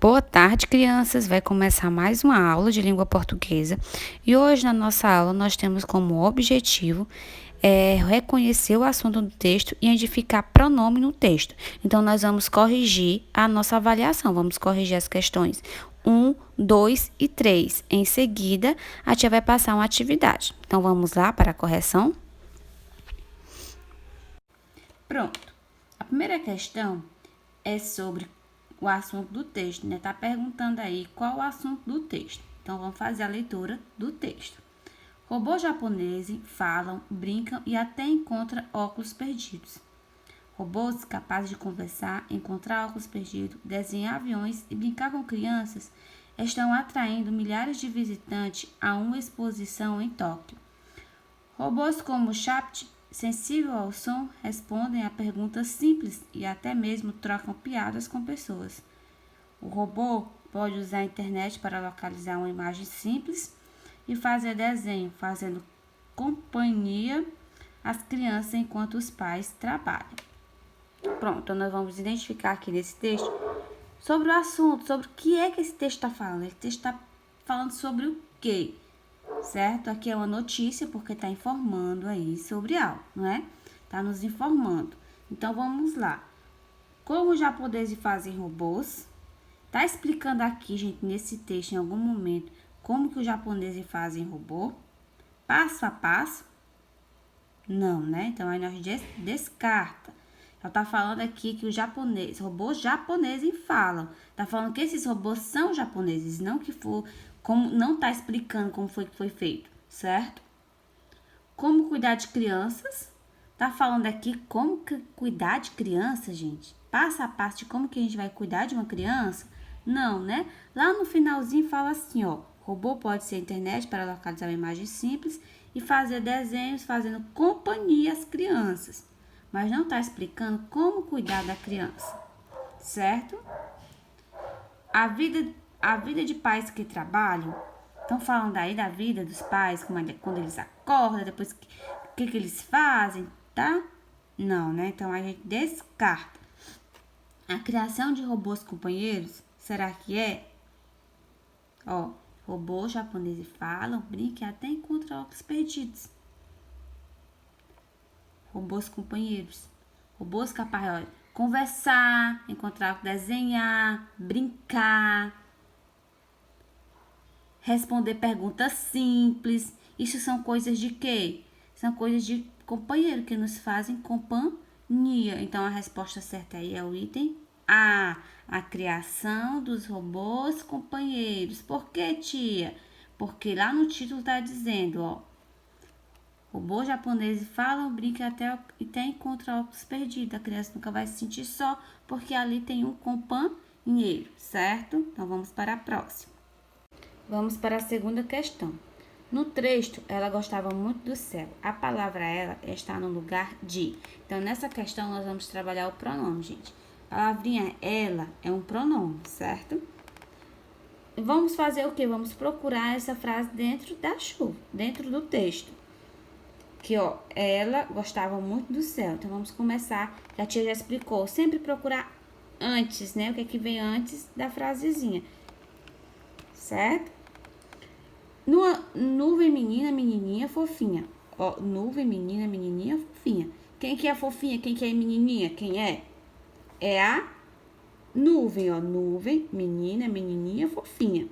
Boa tarde, crianças! Vai começar mais uma aula de língua portuguesa e hoje na nossa aula nós temos como objetivo reconhecer o assunto do texto e identificar pronome no texto. Então, nós vamos corrigir a nossa avaliação, vamos corrigir as questões 1, 2 e 3. Em seguida, a tia vai passar uma atividade. Então, vamos lá para a correção? Pronto. A primeira questão é sobre o assunto do texto, né? Tá perguntando aí qual o assunto do texto. Então, vamos fazer a leitura do texto. Robôs japoneses falam, brincam e até encontram óculos perdidos. Robôs capazes de conversar, encontrar óculos perdidos, desenhar aviões e brincar com crianças estão atraindo milhares de visitantes a uma exposição em Tóquio. Robôs como o Chapt, sensível ao som, respondem a perguntas simples e até mesmo trocam piadas com pessoas. O robô pode usar a internet para localizar uma imagem simples e fazer desenho, fazendo companhia às crianças enquanto os pais trabalham. Pronto, nós vamos identificar aqui nesse texto sobre o assunto, sobre o que é que esse texto está falando. Esse texto está falando sobre o quê? Certo? Aqui é uma notícia porque está informando aí sobre algo, não é? Está nos informando. Então, vamos lá. Como os japoneses fazem robôs? Está explicando aqui, gente, nesse texto, em algum momento, como que os japoneses fazem robô? Passo a passo? Não, né? Então, aí nós descarta. Ela está falando aqui que os robôs japoneses falam. Está falando que esses robôs são japoneses, não que for... Como não está explicando como foi que foi feito, certo? Como cuidar de crianças? Tá falando aqui como que cuidar de criança, gente? Passo a passo de como que a gente vai cuidar de uma criança? Não, né? Lá no finalzinho fala assim, ó. Robô pode ser internet para localizar uma imagem simples e fazer desenhos fazendo companhia às crianças. Mas não tá explicando como cuidar da criança, certo? A vida de pais que trabalham, estão falando aí da vida dos pais, quando eles acordam, depois o que eles fazem, tá? Não, né? Então, a gente descarta. A criação de robôs companheiros, será que é? Ó, robôs japoneses falam, brincam e até encontram óculos perdidos. Robôs companheiros. Robôs capazes de conversar, encontrar, desenhar, brincar, responder perguntas simples. Isso são coisas de quê? São coisas de companheiro que nos fazem companhia. Então, a resposta certa aí é o item A. A criação dos robôs companheiros. Por que, tia? Porque lá no título está dizendo, ó. Robôs japoneses falam, brincam e até encontram óculos perdidos. A criança nunca vai se sentir só, porque ali tem um companheiro, certo? Então, vamos para a próxima. Vamos para a segunda questão. No texto, ela gostava muito do céu. A palavra ela está no lugar de. Então, nessa questão, nós vamos trabalhar o pronome, gente. A palavrinha ela é um pronome, certo? Vamos fazer o quê? Vamos procurar essa frase dentro da chuva, dentro do texto. Que, ó, ela gostava muito do céu. Então, vamos começar. A tia já explicou. Sempre procurar antes, né? O que é que vem antes da frasezinha. Certo? Nuvem, menina, menininha, fofinha. Ó, nuvem, menina, menininha, fofinha. Quem que é fofinha? Quem que é menininha? Quem é? É a nuvem, ó. Nuvem, menina, menininha, fofinha.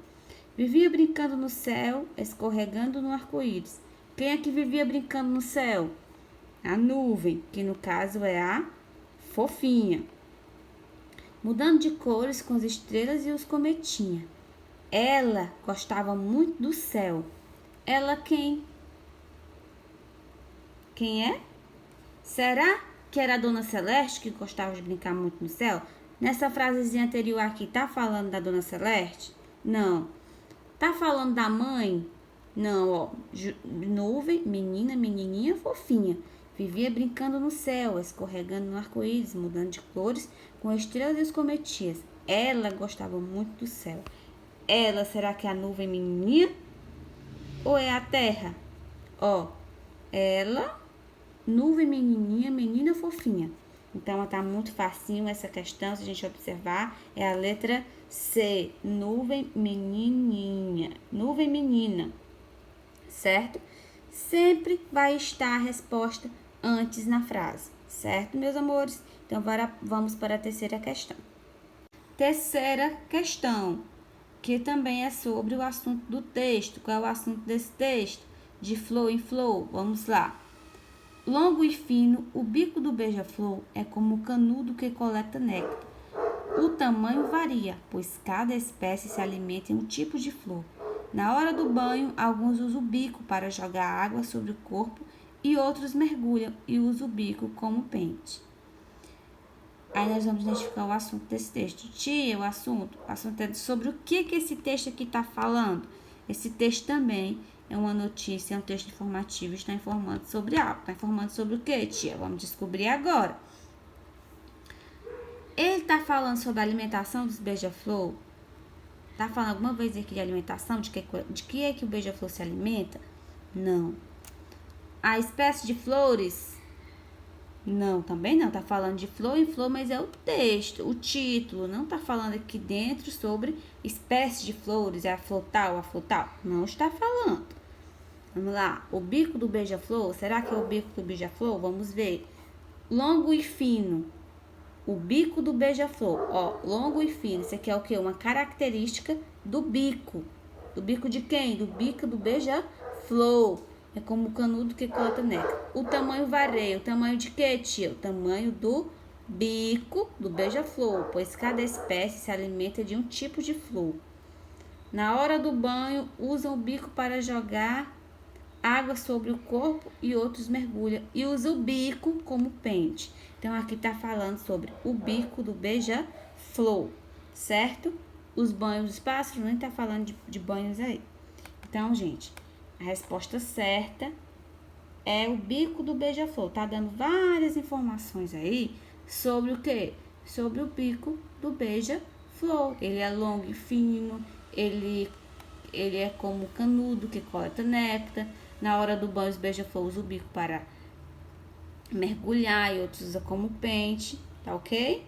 Vivia brincando no céu, escorregando no arco-íris. Quem é que vivia brincando no céu? A nuvem, que no caso é a fofinha. Mudando de cores com as estrelas e os cometinhas. Ela gostava muito do céu. Ela quem? Quem é? Será que era a Dona Celeste que gostava de brincar muito no céu? Nessa frasezinha anterior aqui, tá falando da Dona Celeste? Não. Tá falando da mãe? Não, ó. Nuvem, menina, menininha, fofinha. Vivia brincando no céu, escorregando no arco-íris, mudando de cores, com estrelas e os cometias. Ela gostava muito do céu. Ela, será que é a nuvem menininha? Ou é a terra? Ó, ela, nuvem menininha, menina fofinha. Então, tá muito facinho essa questão, se a gente observar, é a letra C, nuvem menininha, nuvem menina, certo? Sempre vai estar a resposta antes na frase, certo, meus amores? Então, vamos para a terceira questão. Terceira questão, que também é sobre o assunto do texto. Qual é o assunto desse texto? De flor em flor, vamos lá. Longo e fino, o bico do beija-flor é como o canudo que coleta néctar. O tamanho varia, pois cada espécie se alimenta em um tipo de flor. Na hora do banho, alguns usam o bico para jogar água sobre o corpo e outros mergulham e usam o bico como pente. Aí nós vamos identificar o assunto desse texto. Tia, o assunto é sobre o que esse texto aqui está falando. Esse texto também é uma notícia, é um texto informativo, está informando sobre algo. Está informando sobre o que, tia? Vamos descobrir agora. Ele está falando sobre a alimentação dos beija-flor? Está falando alguma vez aqui de alimentação? De que é que o beija-flor se alimenta? Não. A espécie de flores? Não, também não. Tá falando de flor em flor, mas é o texto, o título. Não tá falando aqui dentro sobre espécie de flores, é a flor tal, a flor tal. Não está falando. Vamos lá. O bico do beija-flor, será que é o bico do beija-flor? Vamos ver. Longo e fino. O bico do beija-flor, ó, longo e fino. Isso aqui é o quê? Uma característica do bico. Do bico de quem? Do bico do beija-flor. É como o canudo que coleta néctar. O tamanho varia. O tamanho de quê, tia? O tamanho do bico do beija-flor, pois cada espécie se alimenta de um tipo de flor. Na hora do banho, usam o bico para jogar água sobre o corpo e outros mergulham e usam o bico como pente. Então, aqui está falando sobre o bico do beija-flor, certo? Os banhos dos pássaros, nem está falando de banhos aí. Então, gente, a resposta certa é o bico do beija-flor. Tá dando várias informações aí sobre o quê? Sobre o bico do beija-flor. Ele é longo e fino, ele é como o canudo que coleta néctar. Na hora do banho, os beija-flor usam o bico para mergulhar e outros usam como pente, tá ok?